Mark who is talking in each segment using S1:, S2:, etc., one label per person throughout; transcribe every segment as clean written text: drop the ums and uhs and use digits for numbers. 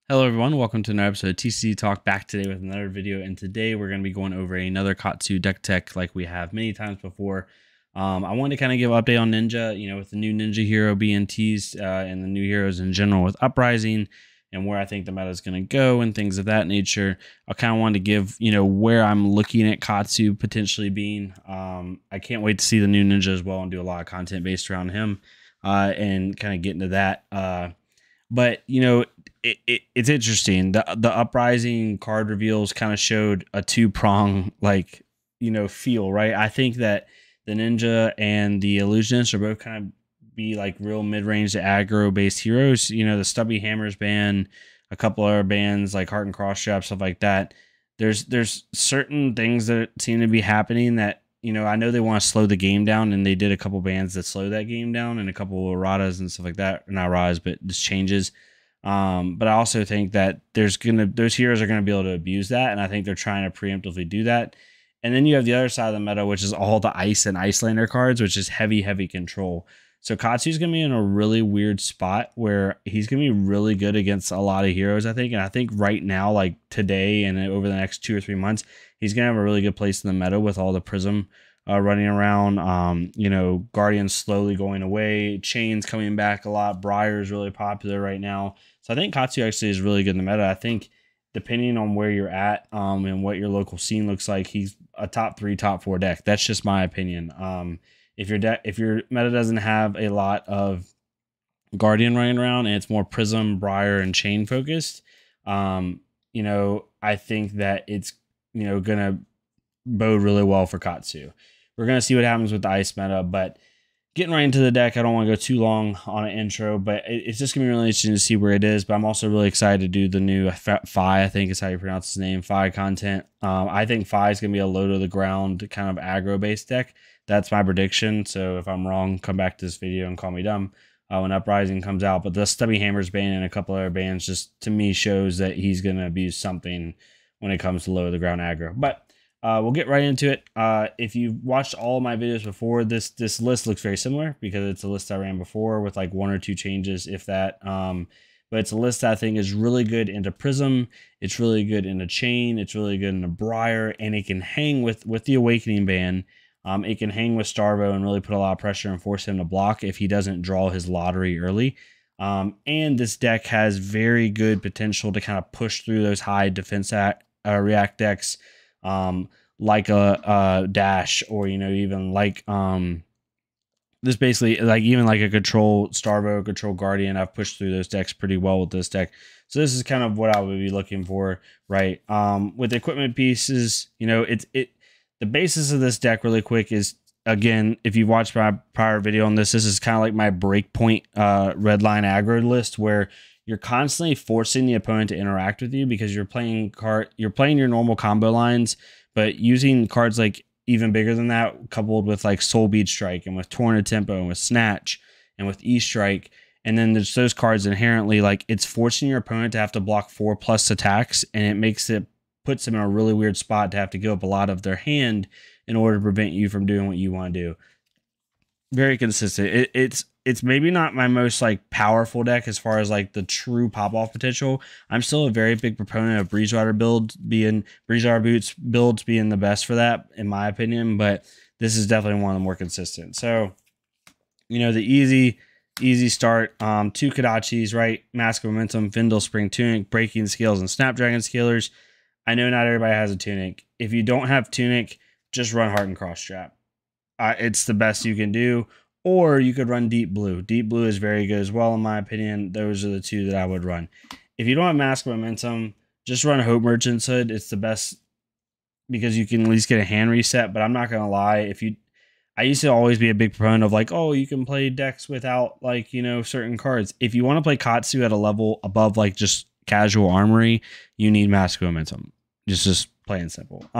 S1: Hello everyone, welcome to another episode of TCG Talk, back today with another video, and today we're going to be going over another Katsu deck tech like we have many times before. I wanted to kind of give an update on Ninja, with the new Ninja hero being teased and the new heroes in general with Uprising and where I think the meta is going to go and things of that nature. I kind of wanted to give, where I'm looking at Katsu potentially being. I can't wait to see the new Ninja as well and do a lot of content based around him and kind of get into that. But it's interesting. The Uprising card reveals kind of showed a two-prong feel, right? I think that the Ninja and the Illusionist are both kind of be like real mid-range to aggro based heroes. The Stubby Hammers ban, a couple other bans like Heart and Cross Trap, stuff like that. There's certain things that seem to be happening that I know they want to slow the game down, and they did a couple bans that slow that game down, and a couple of erratas and stuff like that. Not erratas, but just changes. But I also think that those heroes are gonna be able to abuse that, and I think they're trying to preemptively do that. And then you have the other side of the meta, which is all the Ice and Icelander cards, which is heavy control. So Katsu's gonna be in a really weird spot where he's gonna be really good against a lot of heroes, I think. And I think right now, like today and over the next 2 or 3 months, he's gonna have a really good place in the meta with all the Prism running around. Guardians slowly going away, Chains coming back a lot. Briar is really popular right now. So I think Katsu actually is really good in the meta. I think depending on where you're at and what your local scene looks like, he's a top 3, top 4 deck. That's just my opinion. If your meta doesn't have a lot of Guardian running around and it's more Prism, Briar, and Chain focused, I think that it's gonna bode really well for Katsu. We're gonna see what happens with the Ice meta, but getting right into the deck, I don't want to go too long on an intro, but it's just gonna be really interesting to see where it is. But I'm also really excited to do the new Fi, I think is how you pronounce his name, Fi content. I think Fi is gonna be a low to the ground kind of aggro based deck. That's my prediction. So if I'm wrong, come back to this video and call me dumb when Uprising comes out. But the Stubby Hammers ban and a couple other bans just to me shows that he's gonna abuse something when it comes to low to the ground aggro. But we'll get right into it. If you've watched all of my videos before, this list looks very similar because it's a list I ran before with like 1 or 2 changes, if that. But it's a list that I think is really good into Prism. It's really good into Chain. It's really good into Briar, and it can hang with the Awakening ban. It can hang with Starvo and really put a lot of pressure and force him to block if he doesn't draw his lottery early. And this deck has very good potential to kind of push through those high defense react decks. Like a Dash, or even like this, basically like even like a control Starvo, control Guardian. I've pushed through those decks pretty well with this deck, so this is kind of what I would be looking for, right? With the equipment pieces, the basis of this deck really quick is, again, if you've watched my prior video on this is kind of like my breakpoint red line aggro list, where you're constantly forcing the opponent to interact with you because you're playing your normal combo lines, but using cards like even bigger than that, coupled with like Soul Bead Strike and with Torn of Tempo and with Snatch and with E-Strike. And then there's those cards inherently, like, it's forcing your opponent to have to block 4+ attacks, and puts them in a really weird spot to have to give up a lot of their hand in order to prevent you from doing what you want to do. Very consistent. It's maybe not my most like powerful deck as far as like the true pop-off potential. I'm still a very big proponent of Breezewriter Boots builds being the best for that, in my opinion, but this is definitely one of the more consistent. So, the easy start, 2 Kodachis, right? Mask of Momentum, Vindel, Spring Tunic, Breaking Scales, and Snapdragon Scalers. I know not everybody has a Tunic. If you don't have Tunic, just run Heart and Cross Trap. It's the best you can do. Or you could run Deep Blue. Deep Blue is very good as well, in my opinion. Those are the 2 that I would run. If you don't have Mask of Momentum, just run Hope Merchant's Hood. It's the best because you can at least get a hand reset. But I'm not going to lie. I used to always be a big proponent of like, oh, you can play decks without like, certain cards. If you want to play Katsu at a level above like just casual armory, you need Mask of Momentum. Just plain simple.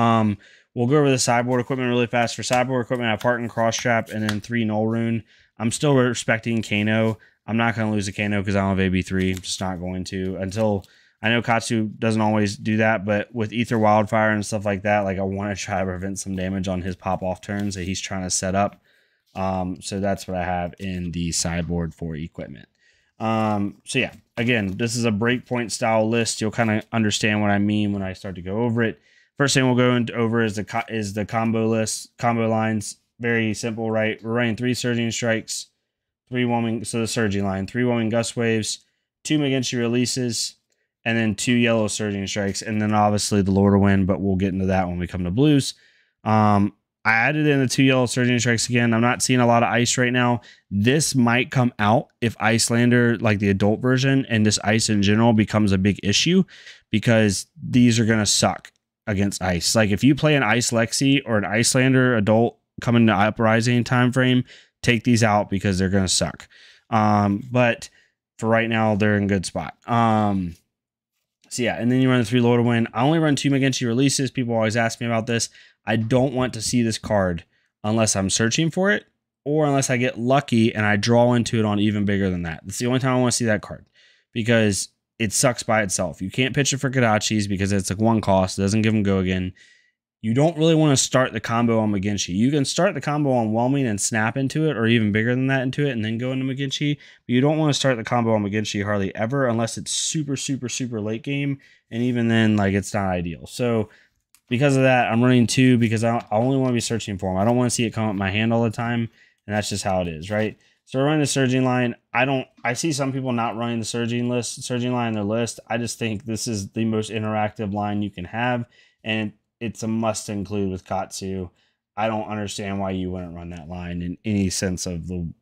S1: We'll go over the sideboard equipment really fast. For sideboard equipment, I have Heart and Cross Trap and then 3 Null Rune. I'm still respecting Kano. I'm not going to lose a Kano because I don't have AB3. I'm just not going to until I know Katsu doesn't always do that. But with Ether Wildfire and stuff like that, like I want to try to prevent some damage on his pop-off turns that he's trying to set up. So that's what I have in the sideboard for equipment. So yeah, again, this is a breakpoint style list. You'll kind of understand what I mean when I start to go over it. First thing we'll go over is the combo list, combo lines. Very simple, right? We're running 3 Surging Strikes, 3 Whelming, so the Surging line, 3 Whelming Gust Waves, 2 McGinty Releases, and then 2 Yellow Surging Strikes, and then obviously the Lord of Wind, but we'll get into that when we come to blues. I added in the 2 Yellow Surging Strikes again. I'm not seeing a lot of ice right now. This might come out if Icelander, like the adult version, and this ice in general becomes a big issue, because these are going to suck against ice. Like if you play an Ice Lexi or an Icelander adult coming to Uprising time frame, take these out because they're going to suck. But for right now, they're in a good spot. So yeah, and then you run the 3 Lord of Wind. I only run 2 McGinty Releases. People always ask me about this. I don't want to see this card unless I'm searching for it, or unless I get lucky and I draw into it on even bigger than that. That's the only time I want to see that card, because it sucks by itself. You can't pitch it for Kodachis because it's like 1 cost. It doesn't give them go again. You don't really want to start the combo on McGinty. You can start the combo on Whelming and snap into it, or even bigger than that into it, and then go into McGinty. But you don't want to start the combo on McGinty hardly ever, unless it's super, super, super late game. And even then, like, it's not ideal. So because of that, I'm running 2 because I only want to be searching for them. I don't want to see it come up my hand all the time, and that's just how it is, right? So we're running the Surging line. I see some people not running the Surging line in their list. I just think this is the most interactive line you can have, and it's a must include with Katsu. I don't understand why you wouldn't run that line in any sense of the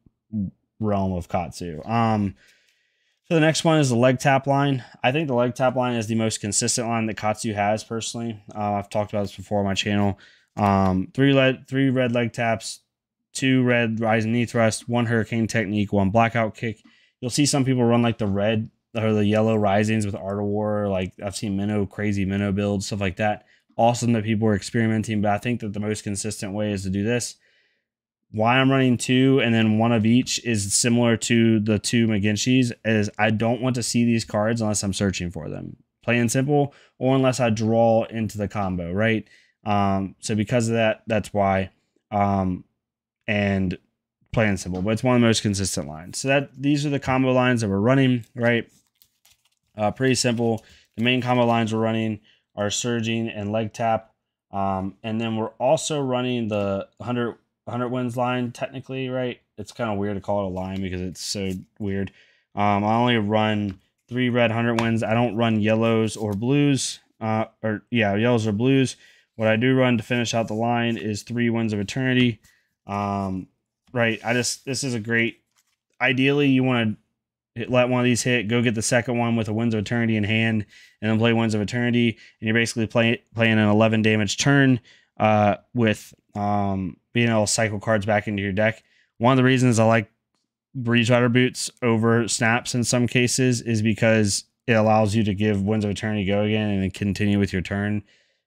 S1: realm of Katsu. So the next one is the leg tap line. I think the leg tap line is the most consistent line that Katsu has personally. I've talked about this before on my channel. 3 red leg taps, 2 red rising knee thrust, 1 hurricane technique, 1 blackout kick. You'll see some people run like the red or the yellow risings with Art of War. Like I've seen crazy minnow builds, stuff like that. Awesome that people are experimenting, but I think that the most consistent way is to do this. Why I'm running 2 and then 1 of each is similar to the 2 McGinty's, is I don't want to see these cards unless I'm searching for them. Plain and simple, or unless I draw into the combo, right? So because of that, that's why. And plain and simple, but it's one of the most consistent lines. So these are the combo lines that we're running, right? Pretty simple. The main combo lines we're running are Surging and leg tap. And then we're also running the 100 wins line, technically, right? It's kind of weird to call it a line because it's so weird. I only run 3 red 100 wins. I don't run yellows or blues. Yellows or blues. What I do run to finish out the line is 3 Winds of Eternity. Right. This is a great, ideally you want to let one of these hit, go get the second one with a Winds of Eternity in hand, and then play Winds of Eternity, and you're basically playing an 11 damage turn with being able to cycle cards back into your deck. One of the reasons I like Breeze Rider Boots over snaps in some cases is because it allows you to give Winds of Eternity go again and then continue with your turn,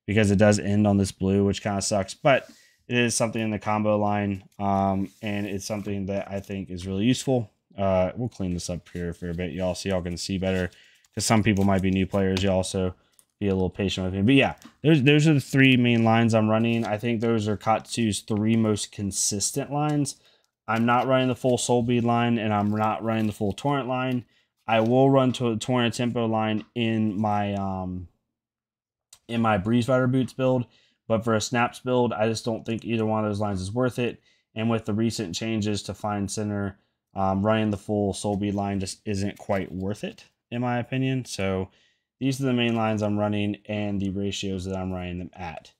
S1: because it does end on this blue, which kind of sucks, but it is something in the combo line, and it's something that I think is really useful. We'll clean this up here for a bit, y'all, so y'all can see better, because some people might be new players. Y'all also be a little patient with me. But yeah, those are the 3 main lines I'm running. I think those are Katsu's 3 most consistent lines. I'm not running the full Soul Bead line, and I'm not running the full Torrent line. I will run to a Torrent Tempo line in my Breeze Rider Boots build, but for a Snaps build, I just don't think either one of those lines is worth it. And with the recent changes to Find Center, running the full Soul Bead line just isn't quite worth it, in my opinion. So these are the main lines I'm running and the ratios that I'm running them at.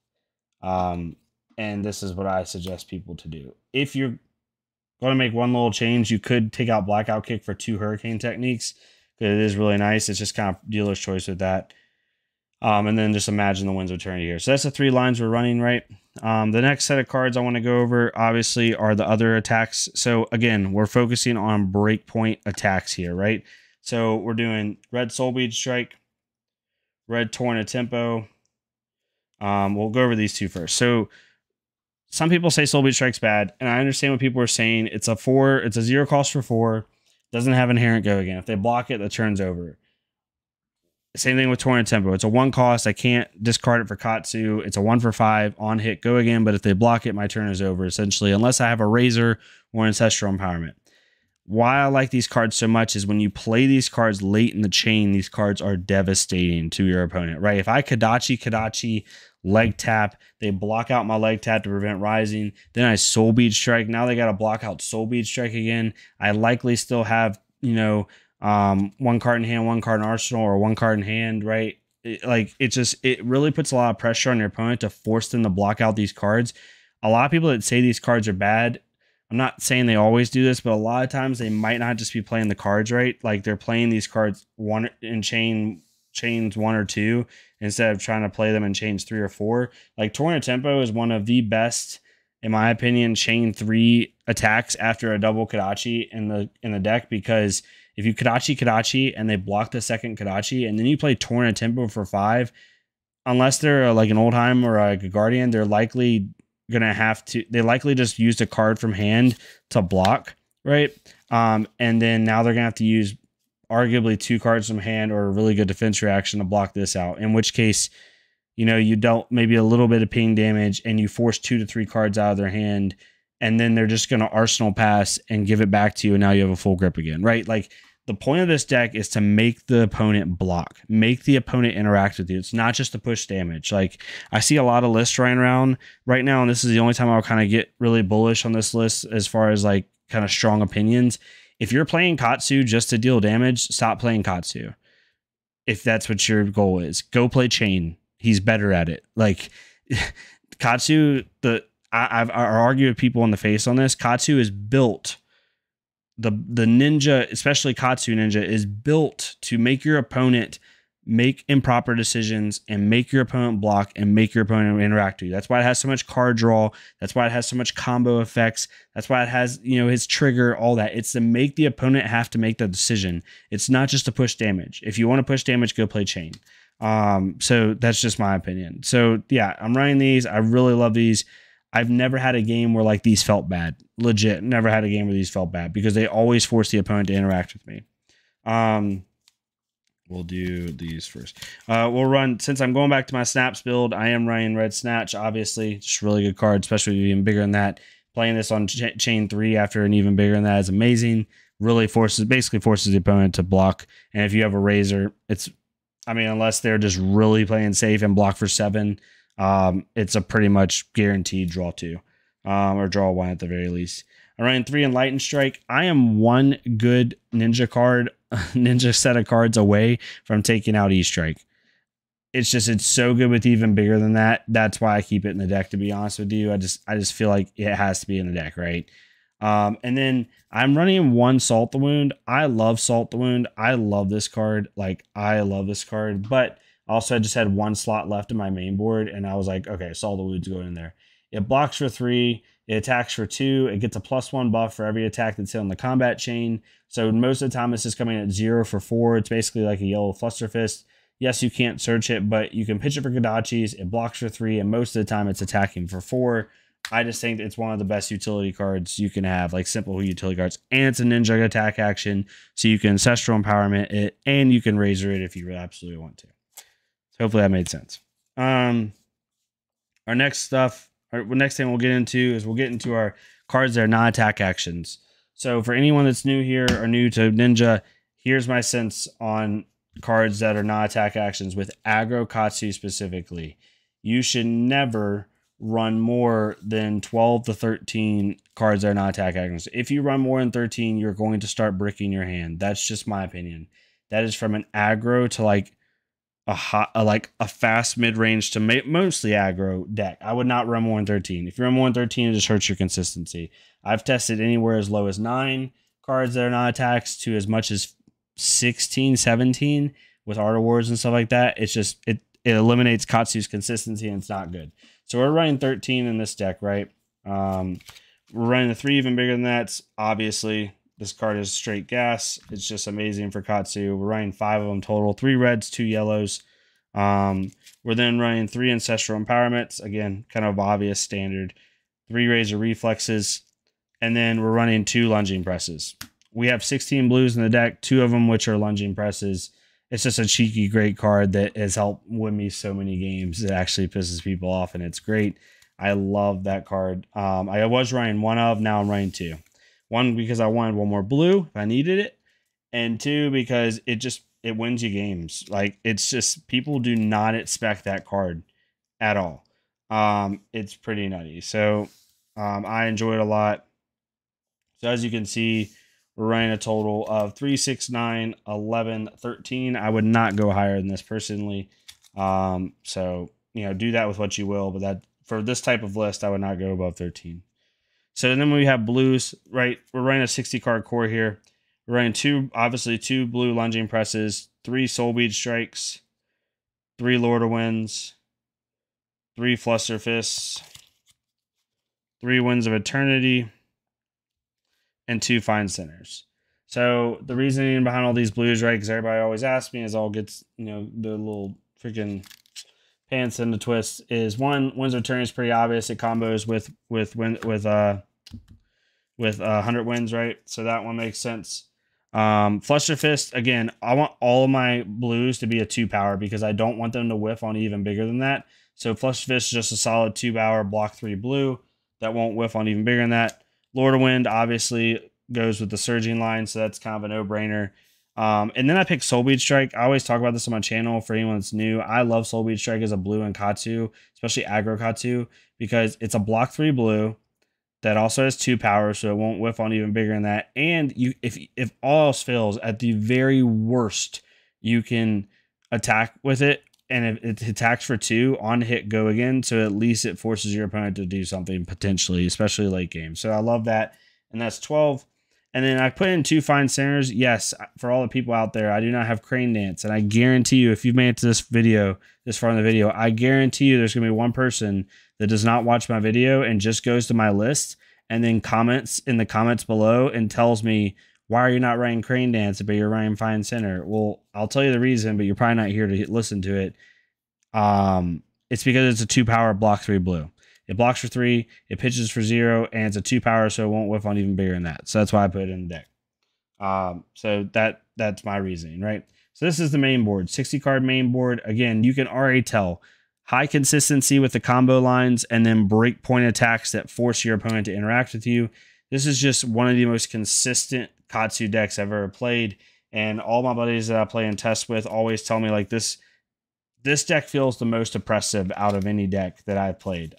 S1: And this is what I suggest people to do. If you're going to make one little change, you could take out Blackout Kick for 2 Hurricane Techniques, because it is really nice. It's just kind of dealer's choice with that. And then just imagine the Winds of Eternity here. So that's the 3 lines we're running, right? The next set of cards I want to go over, obviously, are the other attacks. So again, we're focusing on breakpoint attacks here, right? So we're doing red Soul Bead Strike, red Torrent Tempo. We'll go over these 2 first. So some people say Soul Bead Strike's bad, and I understand what people are saying. It's a 0 cost for 4, doesn't have inherent go again. If they block it, the turn's over. Same thing with Torrent Tempo. It's a 1 cost. I can't discard it for Katsu. It's a 1 for 5 on hit, go again. But if they block it, my turn is over, essentially, unless I have a Razor or Ancestral Empowerment. why I like these cards so much is when you play these cards late in the chain, these cards are devastating to your opponent, right? If I Kadachi, leg tap, they block out my leg tap to prevent rising. Then I Soul Bead Strike. Now they got to block out Soul Bead Strike again. I likely still have, one card in hand, one card in arsenal, or one card in hand, right? It really puts a lot of pressure on your opponent to force them to block out these cards. A lot of people that say these cards are bad, I'm not saying they always do this, but a lot of times they might not just be playing the cards right. Like they're playing these cards one in chains 1 or 2 instead of trying to play them in chains 3 or 4. Like Torrent Tempo is one of the best, in my opinion, chain 3 attacks after a double Kadachi in the deck, because if you Kadachi and they block the second Kadachi and then you play Torrent Tempo for 5, unless they're like an Oldhim or like a Guardian, they're likely gonna have to, they likely just used a card from hand to block, right? And then now they're gonna have to use arguably 2 cards from hand or a really good defense reaction to block this out, in which case, you don't, maybe a little bit of ping damage and you force 2 to 3 cards out of their hand, and then they're just gonna arsenal pass and give it back to you, and now you have a full grip again, right? Like the point of this deck is to make the opponent block, make the opponent interact with you. It's not just to push damage. Like I see a lot of lists running around right now, and this is the only time I'll kind of get really bullish on this list as far as like kind of strong opinions. If you're playing Katsu just to deal damage, stop playing Katsu. If that's what your goal is, go play Chain. He's better at it. Like Katsu, I've argued with people in the face on this. Katsu is built. The ninja, especially Katsu ninja, is built to make your opponent make improper decisions and make your opponent block and make your opponent interact with you. That's why it has so much card draw. That's why it has so much combo effects. That's why it has, his trigger, all that. It's to make the opponent have to make the decision. It's not just to push damage. If you want to push damage, go play Chain. So that's just my opinion. So yeah, I'm running these. I really love these. I've never had a game where like these felt bad. Legit, never had a game where these felt bad, because they always force the opponent to interact with me. We'll do these first. We'll run, since I'm going back to my Snaps build, I am running Red Snatch, obviously. Just a really good card, especially even bigger than that. Playing this on chain 3 after an even bigger than that is amazing. Really basically forces the opponent to block. And if you have a Razor, unless they're just really playing safe and block for 7, it's a pretty much guaranteed draw 2, or draw 1 at the very least. I'm running 3 Enlightened Strike. I am 1 good ninja set of cards away from taking out E-Strike. It's so good with even bigger than that. That's why I keep it in the deck, to be honest with you. I just feel like it has to be in the deck, right? And then I'm running 1 Salt the Wound. I love Salt the Wound. I love this card. I love this card, but also I just had 1 slot left in my main board, and I was like, okay, Salt the Wound's going in there. It blocks for 3. It attacks for 2. It gets a +1 buff for every attack that's hit on the combat chain. So most of the time, this is coming at 0 for 4. It's basically like a yellow Fluster Fist. Yes, you can't search it, but you can pitch it for Kadachis. It blocks for 3, and most of the time, it's attacking for 4. I just think it's one of the best utility cards you can have, like simple utility cards. And it's a ninja attack action, so you can Ancestral Empowerment it, and you can Razor it if you absolutely want to. So hopefully that made sense. Our next thing we'll get into our cards that are non-attack actions. So for anyone that's new here or new to Ninja, here's my sense on cards that are non-attack actions with Aggro Katsu specifically. You should never run more than 12 to 13 cards that are non-attack actions. If you run more than 13, you're going to start bricking your hand. That's just my opinion. That is from an aggro to like a fast mid-range to mostly aggro deck. I would not run more than 13. If you run more than 13, it just hurts your consistency. I've tested anywhere as low as 9 cards that are not attacks to as much as 16, 17 with Art of Wars and stuff like that. It's just, it eliminates Katsu's consistency, and it's not good. So we're running 13 in this deck, right? We're running the 3 even bigger than that. Obviously, this card is straight gas. It's just amazing for Katsu. We're running 5 of them total. 3 reds, 2 yellows. We're then running 3 Ancestral Empowerments. Again, kind of obvious standard. 3 Razor Reflexes. And then we're running 2 Lunging Presses. We have 16 blues in the deck, 2 of them which are Lunging Presses. It's just a cheeky, great card that has helped win me so many games. It actually pisses people off, and it's great. I love that card. I was running 1 of, now I'm running 2. One, because I wanted one more blue if I needed it, and two, because it wins you games. Like, it's just, people do not expect that card at all. It's pretty nutty. So I enjoy it a lot. So as you can see, we're running a total of 3, 6, 9, 11, 13. I would not go higher than this personally. So, you know, do that with what you will, but that, for this type of list, I would not go above 13. So then we have blues, right? We're running a 60 card core here. We're running obviously two blue lunging presses, 3 soul bead strikes, 3 Lord of Winds, 3 fluster fists, 3 winds of eternity, and 2 fine centers. So the reasoning behind all these blues, right? Because everybody always asks me, as all gets, you know, the little freaking pants in the twist, is one, winds of eternity is pretty obvious. It combos with 100 wins, right? So that one makes sense. Fluster Fist, again, I want all of my blues to be a 2 power because I don't want them to whiff on even bigger than that. So Fluster Fist is just a solid 2 power block 3 blue that won't whiff on even bigger than that. Lord of Wind obviously goes with the surging line, so that's kind of a no-brainer. And then I picked Soul Bead Strike. I always talk about this on my channel for anyone that's new. I love Soul Bead Strike as a blue in Katsu, especially Aggro Katsu, because it's a block 3 blue that also has 2 power, so it won't whiff on even bigger than that. And you, if all else fails, at the very worst, you can attack with it, and if it attacks for 2 on hit, go again. So at least it forces your opponent to do something potentially, especially late game. So I love that, and that's 12. And then I put in 2 fine centers. Yes, for all the people out there, I do not have Crane Dance, and I guarantee you, if you've made it to this far in the video, I guarantee you there's gonna be one person that does not watch my video and just goes to my list and then comments in the comments below and tells me, why are you not writing Crane Dance, but you're writing Fine Center? Well, I'll tell you the reason, but you're probably not here to listen to it. It's because it's a 2 power block 3 blue. It blocks for 3, it pitches for 0, and it's a 2 power, so it won't whiff on even bigger than that. So that's why I put it in the deck. So that's my reasoning, right? So this is the main board, 60 card main board. Again, you can already tell high consistency with the combo lines, and then break point attacks that force your opponent to interact with you. This is just one of the most consistent Katsu decks I've ever played, and all my buddies that I play and test with always tell me, like, this deck feels the most oppressive out of any deck that I've played.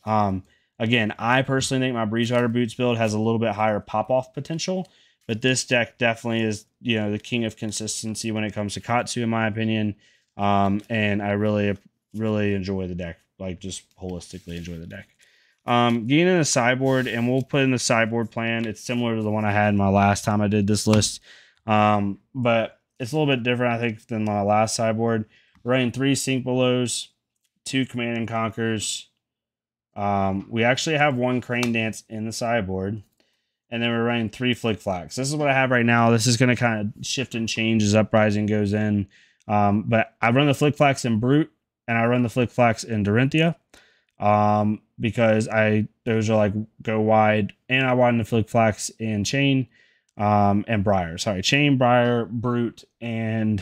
S1: Again, I personally think my Breeze Rider Boots build has a little bit higher pop-off potential, but this deck definitely is, you know, the king of consistency when it comes to Katsu, in my opinion. And I really enjoy the deck, like, just holistically enjoy the deck. Getting in the sideboard, and we'll put in the sideboard plan. It's similar to the one I had my last time I did this list, but it's a little bit different, I think, than my last sideboard. We're running 3 Sink Belows, 2 Command and Conquers. We actually have 1 Crane Dance in the sideboard, and then we're running 3 Flick Flacks. This is what I have right now. This is going to kind of shift and change as Uprising goes in, but I run the Flick Flacks in Brute, and I run the Flick Flacks in Dorinthia, because those are like go wide, and I widen the Flick Flacks in Chain, and Briar. Sorry, Chain, Briar, Brute, and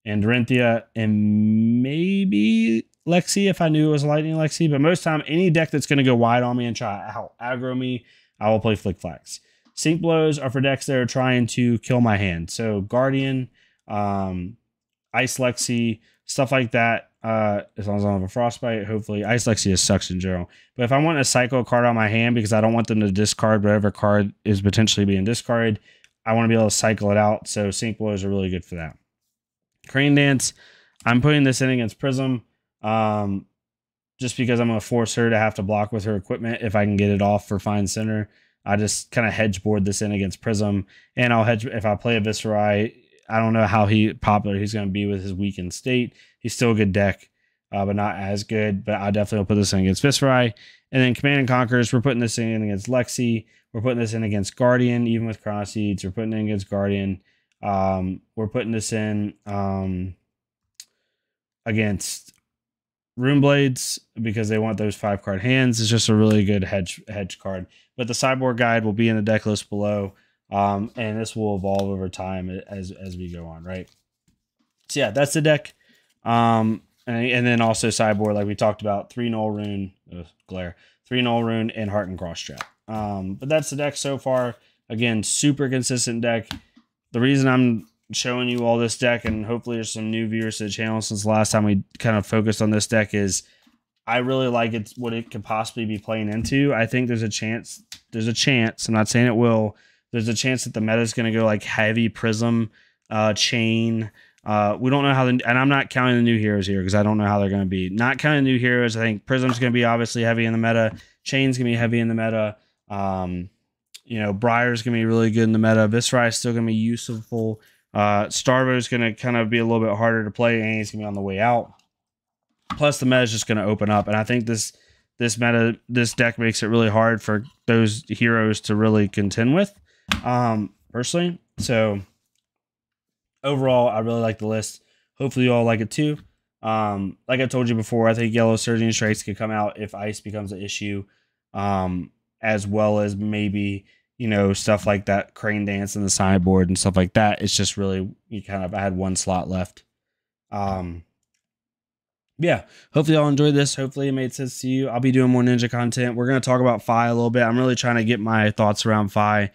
S1: Dorinthia, and maybe Lexi if I knew it was Lightning Lexi. But most time, any deck that's going to go wide on me and try to aggro me, I will play Flick Flacks. Sink Blows are for decks that are trying to kill my hand. So Guardian, Ice Lexi, stuff like that. As long as I don't have a Frostbite, hopefully. Ice Lexi just sucks in general. But if I want to cycle a card on my hand because I don't want them to discard whatever card is potentially being discarded, I want to be able to cycle it out. So Sink Blows are really good for that. Crane Dance, I'm putting this in against Prism, just because I'm going to force her to have to block with her equipment if I can get it off for Fine Center. I just kind of hedge board this in against Prism, and I'll hedge if I play a Viscerai. I don't know how popular he's going to be with his weakened state. He's still a good deck, but not as good. But I definitely will put this in against Viscerai. And then Command and Conquers, we're putting this in against Lexi. We're putting this in against Guardian, even with Chrono Seeds. We're putting it in against Guardian. We're putting this in against Rune Blades because they want those 5-card hands. It's just a really good hedge card. But the sideboard guide will be in the deck list below. And this will evolve over time as we go on, right? So yeah, that's the deck. And then also sideboard, like we talked about, 3 Null Rune, glare, 3 Null Rune, and Heart and Cross Trap. But that's the deck so far. Again, super consistent deck. The reason I'm showing you all this deck, and hopefully there's some new viewers to the channel since the last time we kind of focused on this deck, is I really like it, what it could possibly be playing into. I think there's a chance, I'm not saying it will, there's a chance that the meta is going to go like heavy Prism, Chain. We don't know how, and I'm not counting the new heroes here because I don't know how they're going to be. Not counting new heroes, I think Prism's going to be obviously heavy in the meta. Chain's going to be heavy in the meta. You know, Briar's going to be really good in the meta. Viscera is still going to be useful. Starvo is going to kind of be a little bit harder to play, and he's going to be on the way out. Plus, the meta is just going to open up, and I think this deck makes it really hard for those heroes to really contend with, personally. So overall, I really like the list. Hopefully, you all like it too. Like I told you before, I think Yellow Surging Strikes could come out if Ice becomes an issue, as well as maybe, you know, stuff like that Crane Dance in the sideboard and stuff like that. It's just really, I had one slot left. Yeah, hopefully y'all enjoyed this. Hopefully it made sense to you. I'll be doing more Ninja content. We're going to talk about Fi a little bit. I'm really trying to get my thoughts around Fi,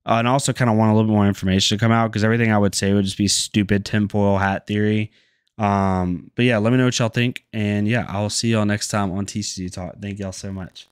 S1: and also kind of want a little bit more information to come out, because everything I would say would just be stupid tinfoil hat theory. But yeah, let me know what y'all think, and yeah, I'll see y'all next time on TCG Talk. Thank y'all so much.